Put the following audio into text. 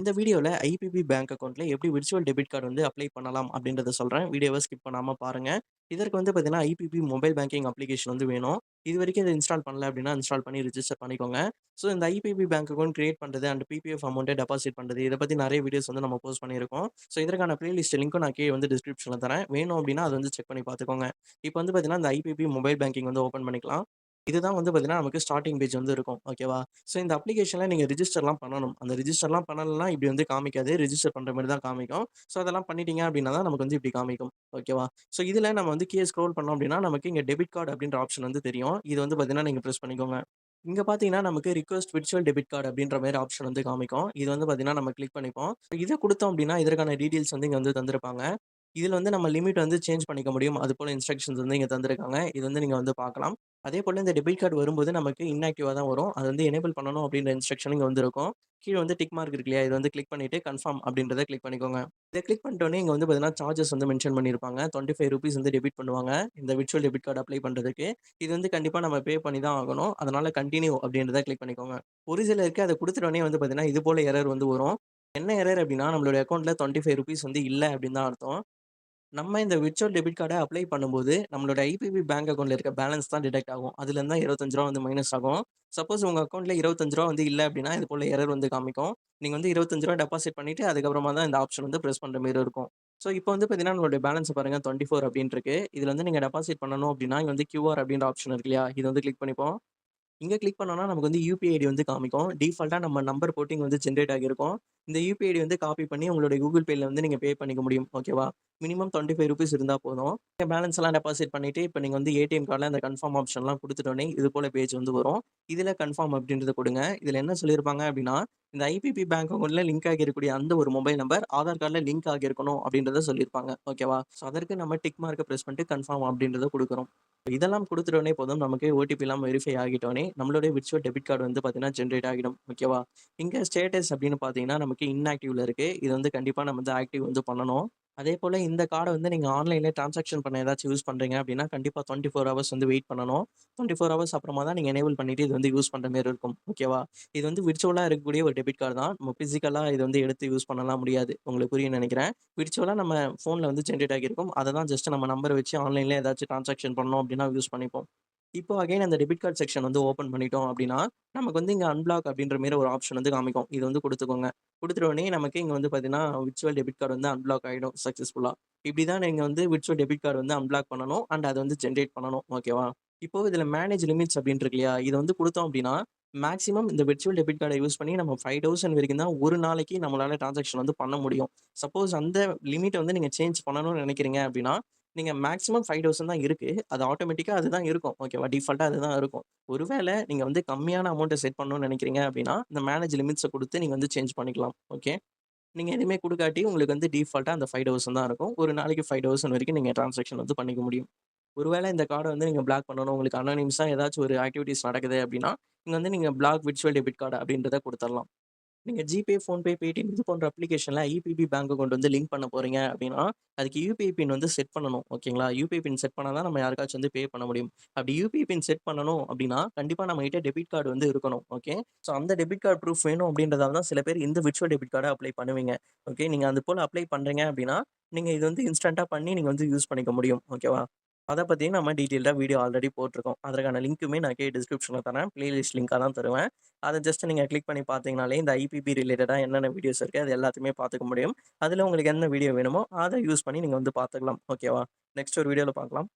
இந்த வீடியோல IPP bank அக்கவுண்ட்ல எப்படி விர்ச்சுவல் டெபிட் கார்டு வந்து அப்ளை பண்ணலாம் அப்படின்றத சொல்றேன். வீடியோவ ஸ்கிப் பண்ணாம பாருங்க. இதற்கு வந்து பார்த்தீங்கன்னா, ஐபிபி மொபைல் பேங்கிங் அப்ளிகேஷன் வந்து வேணும். இதுவரைக்கும் இத இன்ஸ்டால் பண்ணல அப்படின்னா, இன்ஸ்டால் பண்ணி ரிஜிஸ்டர் பண்ணிக்கோங்க. ஸோ இந்த ஐபிபி பேங்க் அக்கவுண்ட் கிரியேட் பண்றது அண்ட் பிபிஎஃப் அமௌண்ட்ட டெபாசிட் பண்றது, இத பத்தி நெறைய வீடியோஸ் வந்து நம்ம போஸ்ட் பண்ணியிருக்கோம். ஸோ இதற்கான பிளேலிஸ்ட் லிங்க்கும் நான் கீழ வந்து டிஸ்கிரிப்ஷன்ல தரேன். வேணும் அப்படின்னா, அத வந்து செக் பண்ணி பார்த்துக்கோங்க. இப்ப வந்து பார்த்தீங்கன்னா, இந்த ஐபிபி மொபைல் பேங்கிங் வந்து ஓப்பன் பண்ணிக்கலாம். இதுதான் வந்து பார்த்தீங்கன்னா, நமக்கு ஸ்டார்ட்டிங் பேஜ் வந்து இருக்கும். ஓகேவா? ஸோ இந்த அப்ளிகேஷன்ல நீங்க ரிஜிஸ்டர்லாம் பண்ணணும். அந்த ரிஜிஸ்டர்லாம் பண்ணலன்னா இப்படி வந்து காமிக்காது. ரிஜிஸ்டர் பண்ற மாரி தான் காமிக்கும். ஸோ அதெல்லாம் பண்ணிட்டீங்க அப்படின்னா தான் நமக்கு வந்து இப்படி காமிக்கும். ஓகேவா? ஸோ இதுல நம்ம வந்து கீழ ஸ்க்ரோல் பண்ணோம் அப்படின்னா, நமக்கு இங்க டெபிட் கார்ட் அப்படின்ற ஆப்ஷன் வந்து தெரியும். இது வந்து பார்த்தீங்கன்னா, நீங்க பிரஸ் பண்ணிக்கோங்க. இங்க பார்த்தீங்கன்னா, நமக்கு ரிக்வெஸ்ட் விர்ச்சுவல் டெபிட் கார்ட் அப்படின்ற மாரி ஆப்ஷன் வந்து காமிக்கும். இது வந்து பார்த்தீங்கன்னா, நம்ம கிளிக் பண்ணிப்போம். இத குடுத்தோம் அப்படின்னா, இதற்கான டீட்டெயில்ஸ் வந்து இங்க வந்து தந்திருப்பாங்க. இதுல வந்து நம்ம லிமிட் வந்து சேஞ்ச் பண்ணிக்க முடியும். அதுபோல இன்ஸ்ட்ரக்ஷன்ஸ் வந்து இங்க தந்திருக்காங்க. இது வந்து நீங்க வந்து பார்க்கலாம். அதேபோல இந்த டெபிட் கார்ட் வரும்போது நமக்கு இன்ஆக்டிவா தான் வரும். அது வந்து எனேபிள் பண்ணணும் அப்படின்ற இன்ஸ்ட்ரக்ஷன் இங்க வந்து இருக்கும். கீழ வந்து டிக் மார்க் இருக்கு இல்லையா? இத வந்து கிளிக் பண்ணிட்டு கன்ஃபர்ம் அப்படின்றத கிளிக் பண்ணிக்கோங்க. இத கிளிக் பண்ணிட்டோனே இங்க வந்து பார்த்தீங்கன்னா, சார்ஜஸ் வந்து மென்ஷன் பண்ணியிருப்பாங்க. ₹25 வந்து டெபிட் பண்ணுவாங்க. இந்த விர்ச்சுவல் டெபிட் கார்ட் அப்ளை பண்றதுக்கு. இது வந்து கண்டிப்பா நம்ம பே பண்ணி தான் ஆகணும். அதனால கன்டின்யூ அப்படின்றத கிளிக் பண்ணிக்கோங்க. ஒரு சிலருக்கு அத குடுத்துட்டோனே வந்து பார்த்தீங்கன்னா, இது போல எரர் வந்து வரும். என்ன எரர் அப்படின்னா, நம்மளுடைய அக்கவுண்ட்ல ₹25 வந்து இல்ல அப்படின்னு தான் அர்த்தம். நம்ம இந்த விர்ச்சுவல் டெபிட் கார்ட அப்ளை பண்ணும்போது, நம்மளோட ஐபிபி பேங்க் அக்கவுண்ட்ல இருக்க பேலன்ஸ் தான் டிடக்ட் ஆகும். அதுலருந்து தான் ரூ. 25 வந்து மைனஸ் ஆகும். சப்போஸ் உங்க அக்கவுண்ட்ல ரூ. 25 வந்து இல்ல அப்டின்னா, இது போல எரர் வந்து காமிக்கும். நீங்க வந்து ரூ. 25 டெபாசிட் பண்ணிட்டு, அதுக்கப்புறமா தான் இந்த ஆப்ஷன் வந்து பிரஸ் பண்ற மாரி இருக்கும். ஸோ, இப்போ வந்து பார்த்தீங்கன்னா, நம்மளுடைய பேலன்ஸ பாருங்க 24 அப்டின்னு இருக்கு. இதுல வந்து நீங்க டெபாசிட் பண்ணணும் அப்டின்னா, இங்க வந்து கியூஆர் அப்டின்ற ஆப்ஷன் இருக்கு இல்லையா? இத வந்து கிளிக் பண்ணிப்போம். இங்க கிளிக் பண்ணோம்னா, நமக்கு வந்து யுபிஐ ஐடி வந்து காமிக்கும். டிஃபால்ட்டா நம்ம நம்பர் போட்டு இங்க வந்து ஜெனரேட் ஆகியிருக்கும். இந்த யுபிஐ ஐடி வந்து காப்பி பண்ணி உங்களுடைய Google Payல வந்து நீங்க பே பண்ணிக்க முடியும். ஓகேவா? மினிமம் ₹25 இருந்தா போதும். பேலன்ஸ் எல்லாம் டெபாசிட் பண்ணிட்டு, இப்ப நீங்க வந்து ஏடிஎம் கார்ட்ல அந்த கன்ஃபர்ம் ஆப்ஷன்லாம் குடுத்துட்டோனே, இது போல பேஜ் வந்து வரும். இதுல கன்ஃபர்ம் அப்டின்றத குடுங்க. இதுல என்ன சொல்லியிருப்பாங்க அப்டின்னா, இந்த ஐபிபி பேங்க் அக்கவுண்ட்ல லிங்க் ஆகியிருக்கக்கூடிய அந்த ஒரு மொபைல் நம்பர் ஆதார் கார்ட்ல லிங்க் ஆகியிருக்கணும் அப்டின்றத சொல்லியிருப்பாங்க. ஓகேவா? ஸோ அதற்கு நம்ம டிக் மார்க்க பிரஸ் பண்ணிட்டு கன்ஃபர்ம் அப்டின்றத குடுக்குறோம். இதெல்லாம் குடுத்துட்டோனே போதும். நமக்கு ஓடிபிலாம் வெரிஃபை ஆகிட்டோனே, நம்மளுடைய விர்ச்சுவல் டெபிட் கார்டு வந்து பார்த்தீங்கன்னா, ஜெனரேட் ஆகிடும். ஓகேவா? இங்க ஸ்டேட்டஸ் அப்படின்னு பார்த்தீங்கன்னா, நமக்கு இன்ஆக்டிவ்ல இருக்கு. இது வந்து கண்டிப்பா நம்ம வந்து ஆக்டிவ் வந்து பண்ணணும். அதேபோல இந்த கார்ட வந்து நீங்க ஆன்லைன்ல டிரான்சாக்ஷன் பண்ண ஏதாச்சும் யூஸ் பண்றீங்க அப்படின்னா, கண்டிப்பா 24 ஹவர்ஸ் வந்து வெயிட் பண்ணணும். 24 ஹவர்ஸ் அப்புறமா தான் நீங்க எனேபிள் பண்ணிட்டு இது வந்து யூஸ் பண்ற மாரி இருக்கும். ஓகேவா? இது வந்து விர்ச்சுவலா இருக்கக்கூடிய ஒரு டெபிட் கார்டு தான். நம்ம பிசிக்கலா இத வந்து எடுத்து யூஸ் பண்ணலாம் முடியாது. உங்களுக்கு புரியும்னு நெனைக்கிறேன். விர்ச்சுவலா நம்ம ஃபோன்ல வந்து ஜெனரேட் ஆகியிருக்கும். அத தான் ஜஸ்ட் நம்ம நம்பர வச்சு ஆன்லைன்ல ஏதாச்சும் டிரான்சாக்ஷன் பண்ணோம் அப்படின்னா யூஸ் பண்ணிப்போம். இப்போ அகைன் அந்த டெபிட் கார்ட் செக்ஷன் வந்து ஓப்பன் பண்ணிட்டோம் அப்படின்னா, நமக்கு வந்து இங்க அன்பிளாக் அப்படின்ற மாரி ஒரு ஆப்ஷன் வந்து காமிக்கும். இது வந்து குடுத்துக்கோங்க. குடுத்துட்ட உடனே நமக்கு இங்க வந்து பார்த்தீங்கன்னா, விர்ச்சுவல் டெபிட் கார்டு வந்து அன்பிளாக் ஆயிடும் சக்சஸ்ஃபுல்லா. இப்படி தான் நீங்க வந்து விர்ச்சுவல் டெபிட் கார்டு வந்து அன்பிளாக் பண்ணணும். அண்ட் அத வந்து ஜெனரேட் பண்ணணும். ஓகேவா? இப்போ இதுல மேனேஜ் லிமிட்ஸ் அப்படின்னு இருக்கு இல்லையா? இத வந்து குடுத்தோம் அப்படின்னா, மேக்ஸிமம் இந்த விர்ச்சுவல் டெபிட் கார்ட யூஸ் பண்ணி நம்ம 5000 வரைக்கும் தான் ஒரு நாளைக்கு நம்மளால டிரான்சாக்ஷன் வந்து பண்ண முடியும். சப்போஸ் அந்த லிமிட்ட வந்து நீங்க சேஞ்ச் பண்ணணும்னு நெனைக்கிறீங்க அப்படின்னா, நீங்க மேக்ஸிமம் 5000 தான் இருக்கு. அது ஆட்டோமேட்டிக்கா அதுதான் இருக்கும். ஓகேவா? டிஃபால்ட்டா அதுதான் இருக்கும். ஒருவேள நீங்க வந்து கம்மியான அமௌண்ட்ட செட் பண்ணணும்னு நெனைக்கிறீங்க அப்டின்னா, இந்த மேனேஜ் லிமிட்ஸ குடுத்து நீங்க வந்து சேஞ்ச் பண்ணிக்கலாம். ஓகே. நீங்க எதுவுமே குடுக்காட்டி உங்களுக்கு வந்து டிஃபால்ட்டா அந்த 5000 தான் இருக்கும். ஒரு நாளைக்கு 5000 வரைக்கும் நீங்க டிரான்சாக்ஷன் வந்து பண்ணிக்க முடியும். ஒருவேள இந்த கார்ட வந்து நீங்க பிளாக் பண்ணணும். உங்களுக்கு அனானிமஸா ஏதாச்சும் ஒரு ஆக்டிவிட்டீஸ் நடக்குது அப்டின்னா, இங்க வந்து நீங்க பிளாக் விர்ச்சுவல் டெபிட் கார்ட் அப்டின்றத குடுத்துறலாம். நீங்க ஜிபே, ஃபோன்பே, பேடிஎம் இது போன்ற அப்ளிகேஷன்ல ஐபிபி பேங்க் அக்கவுண்ட் வந்து லிங்க் பண்ண போறீங்க அப்டின்னா, அதுக்கு யுபிஐ பின் வந்து செட் பண்ணணும். ஓகேங்களா? யுபிஐ பின் செட் பண்ணா தான் நம்ம யாருக்காச்சும் வந்து பே பண்ண முடியும். அப்டி யுபிஐ பின் செட் பண்ணணும் அப்டின்னா, கண்டிப்பா நம்மகிட்ட டெபிட் கார்டு வந்து இருக்கணும். ஓகே. ஸோ அந்த டெபிட் கார்ட் ப்ரூஃப் வேணும் அப்டின்றதால தான் சில பேர் இந்த விர்ச்சுவல் டெபிட் கார்ட அப்ளை பண்ணுவீங்க. ஓகே. நீங்க அது போல அப்ளை பண்றீங்க அப்டின்னா, நீங்க இது வந்து இன்ஸ்டன்ட்டா பண்ணி நீங்க வந்து யூஸ் பண்ணிக்க முடியும். ஓகேவா? அத பத்தியும் நம்ம டீட்டெயில்டா வீடியோ ஆல்ரெடி போட்டுருக்கோம். அதற்கான லிங்க்குமே நான் கீழ டிஸ்கிரிப்ஷன்ல தரேன். பிளேலிஸ்ட் லிங்க்கா தான் தருவேன். அத ஜஸ்ட் நீங்க கிளிக் பண்ணி பார்த்தீங்கனாலே, இந்த ஐபிபி ரிலேட்டடா என்னென்ன வீடியோஸ் இருக்கு, அது எல்லாத்தையுமே பார்த்துக்க முடியும். அதுல உங்களுக்கு என்ன வீடியோ வேணுமோ, அத யூஸ் பண்ணி நீங்க வந்து பார்த்துக்கலாம். ஓகேவா? நெக்ஸ்ட் ஒரு வீடியோல பார்க்கலாம்.